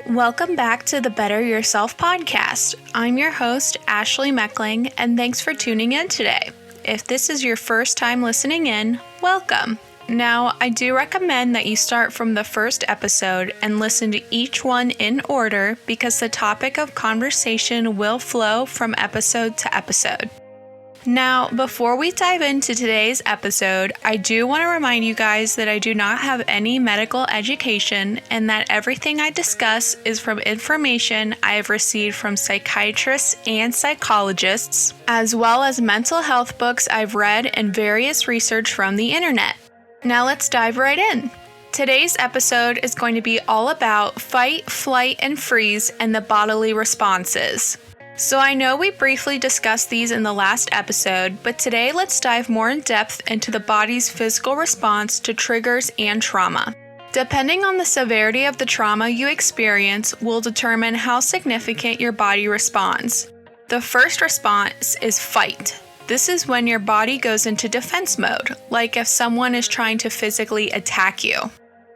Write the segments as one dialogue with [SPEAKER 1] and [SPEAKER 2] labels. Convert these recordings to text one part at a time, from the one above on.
[SPEAKER 1] Welcome back to the Better Yourself podcast. I'm your host, Ashley Meckling, and thanks for tuning in today. If this is your first time listening in, welcome. Now, I do recommend that you start from the first episode and listen to each one in order because the topic of conversation will flow from episode to episode. Now, before we dive into today's episode, I do want to remind you guys that I do not have any medical education and that everything I discuss is from information I have received from psychiatrists and psychologists, as well as mental health books I've read and various research from the internet. Now let's dive right in. Today's episode is going to be all about fight, flight, and freeze and the bodily responses. So I know we briefly discussed these in the last episode, but today let's dive more in depth into the body's physical response to triggers and trauma. Depending on the severity of the trauma you experience will determine how significant your body responds. The first response is fight. This is when your body goes into defense mode, like if someone is trying to physically attack you.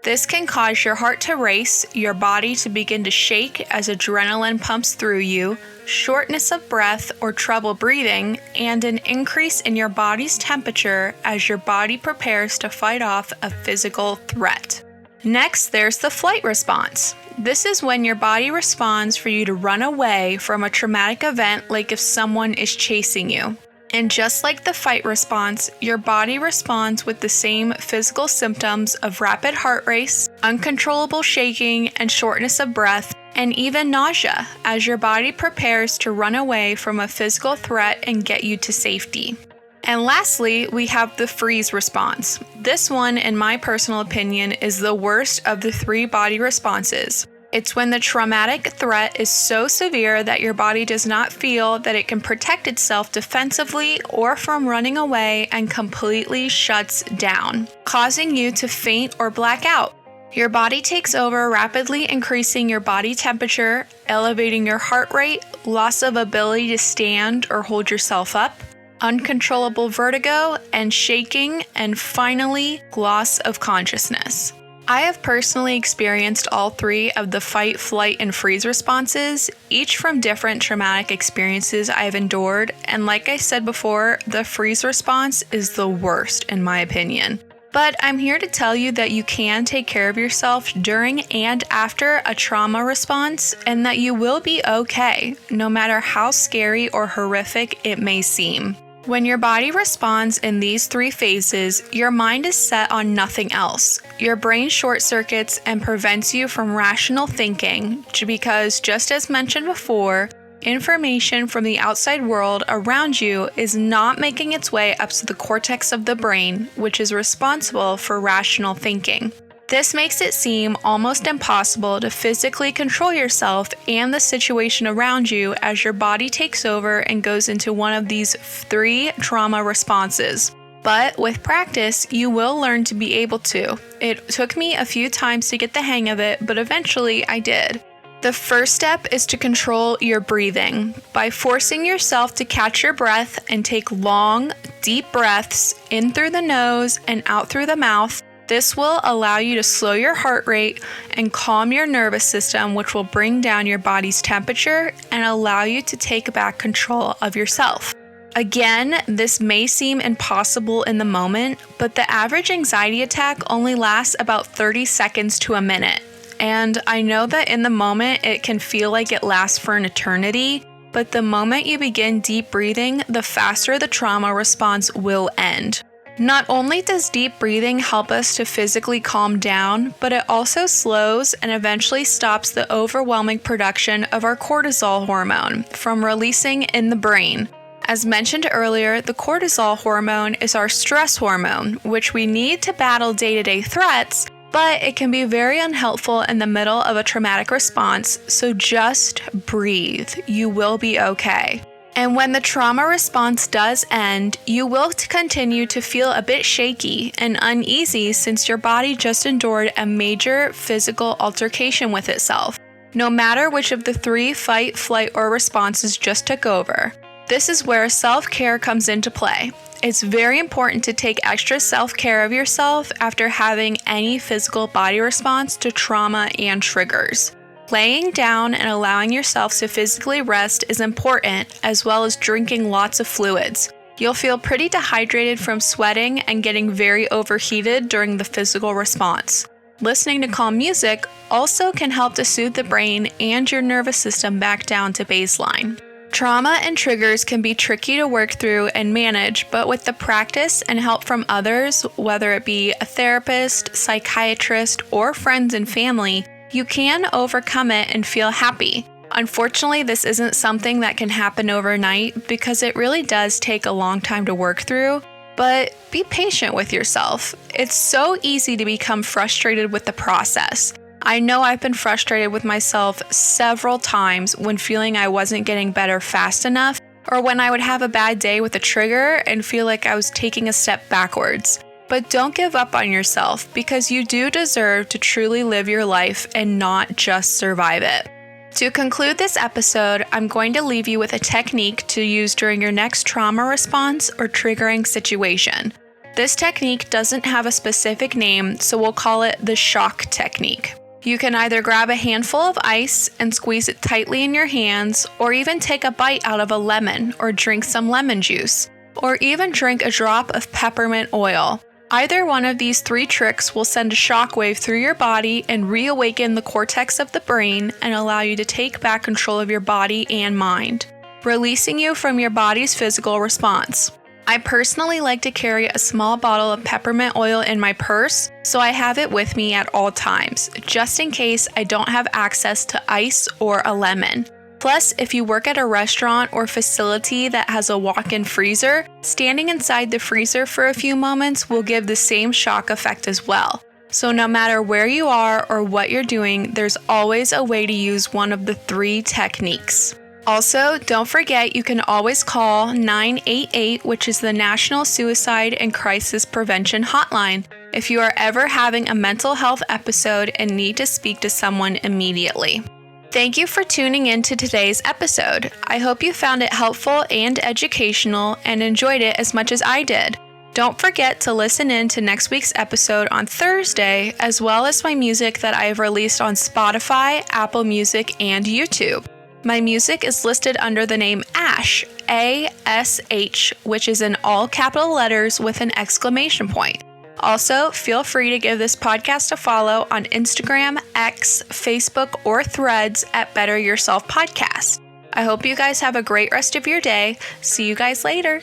[SPEAKER 1] This can cause your heart to race, your body to begin to shake as adrenaline pumps through you, shortness of breath or trouble breathing, and an increase in your body's temperature as your body prepares to fight off a physical threat. Next, there's the flight response. This is when your body responds for you to run away from a traumatic event, like if someone is chasing you. And just like the fight response, your body responds with the same physical symptoms of rapid heart race, uncontrollable shaking, and shortness of breath, and even nausea, as your body prepares to run away from a physical threat and get you to safety. And lastly, we have the freeze response. This one, in my personal opinion, is the worst of the three body responses. It's when the traumatic threat is so severe that your body does not feel that it can protect itself defensively or from running away and completely shuts down, causing you to faint or black out. Your body takes over, rapidly increasing your body temperature, elevating your heart rate, loss of ability to stand or hold yourself up, uncontrollable vertigo and shaking, and finally, loss of consciousness. I have personally experienced all three of the fight, flight, and freeze responses, each from different traumatic experiences I have endured, and like I said before, the freeze response is the worst in my opinion. But I'm here to tell you that you can take care of yourself during and after a trauma response, and that you will be okay, no matter how scary or horrific it may seem. When your body responds in these three phases, your mind is set on nothing else. Your brain short circuits and prevents you from rational thinking because, just as mentioned before, information from the outside world around you is not making its way up to the cortex of the brain, which is responsible for rational thinking. This makes it seem almost impossible to physically control yourself and the situation around you as your body takes over and goes into one of these three trauma responses. But with practice, you will learn to be able to. It took me a few times to get the hang of it, but eventually I did. The first step is to control your breathing by forcing yourself to catch your breath and take long, deep breaths in through the nose and out through the mouth. This will allow you to slow your heart rate and calm your nervous system, which will bring down your body's temperature and allow you to take back control of yourself. Again, this may seem impossible in the moment, but the average anxiety attack only lasts about 30 seconds to a minute. And I know that in the moment it can feel like it lasts for an eternity, but the moment you begin deep breathing, the faster the trauma response will end. Not only does deep breathing help us to physically calm down, but it also slows and eventually stops the overwhelming production of our cortisol hormone from releasing in the brain. As mentioned earlier, the cortisol hormone is our stress hormone, which we need to battle day-to-day threats, but it can be very unhelpful in the middle of a traumatic response, so just breathe. You will be okay. And when the trauma response does end, you will continue to feel a bit shaky and uneasy since your body just endured a major physical altercation with itself, no matter which of the three fight, flight, or responses just took over. This is where self-care comes into play. It's very important to take extra self-care of yourself after having any physical body response to trauma and triggers. Laying down and allowing yourself to physically rest is important, as well as drinking lots of fluids. You'll feel pretty dehydrated from sweating and getting very overheated during the physical response. Listening to calm music also can help to soothe the brain and your nervous system back down to baseline. Trauma and triggers can be tricky to work through and manage, but with the practice and help from others, whether it be a therapist, psychiatrist, or friends and family, you can overcome it and feel happy. Unfortunately, this isn't something that can happen overnight because it really does take a long time to work through, but be patient with yourself. It's so easy to become frustrated with the process. I know I've been frustrated with myself several times when feeling I wasn't getting better fast enough, or when I would have a bad day with a trigger and feel like I was taking a step backwards. But don't give up on yourself because you do deserve to truly live your life and not just survive it. To conclude this episode, I'm going to leave you with a technique to use during your next trauma response or triggering situation. This technique doesn't have a specific name, so we'll call it the shock technique. You can either grab a handful of ice and squeeze it tightly in your hands, or even take a bite out of a lemon or drink some lemon juice, or even drink a drop of peppermint oil. Either one of these 3 tricks will send a shockwave through your body and reawaken the cortex of the brain and allow you to take back control of your body and mind, releasing you from your body's physical response. I personally like to carry a small bottle of peppermint oil in my purse, so I have it with me at all times, just in case I don't have access to ice or a lemon. Plus, if you work at a restaurant or facility that has a walk-in freezer, standing inside the freezer for a few moments will give the same shock effect as well. So no matter where you are or what you're doing, there's always a way to use one of the 3 techniques. Also, don't forget you can always call 988, which is the National Suicide and Crisis Prevention Hotline, if you are ever having a mental health episode and need to speak to someone immediately. Thank you for tuning in to today's episode. I hope you found it helpful and educational and enjoyed it as much as I did. Don't forget to listen in to next week's episode on Thursday, as well as my music that I have released on Spotify, Apple Music, and YouTube. My music is listed under the name Ash, A-S-H, which is in all capital letters with an exclamation point. Also, feel free to give this podcast a follow on Instagram, X, Facebook, or Threads at Better Yourself Podcast. I hope you guys have a great rest of your day. See you guys later.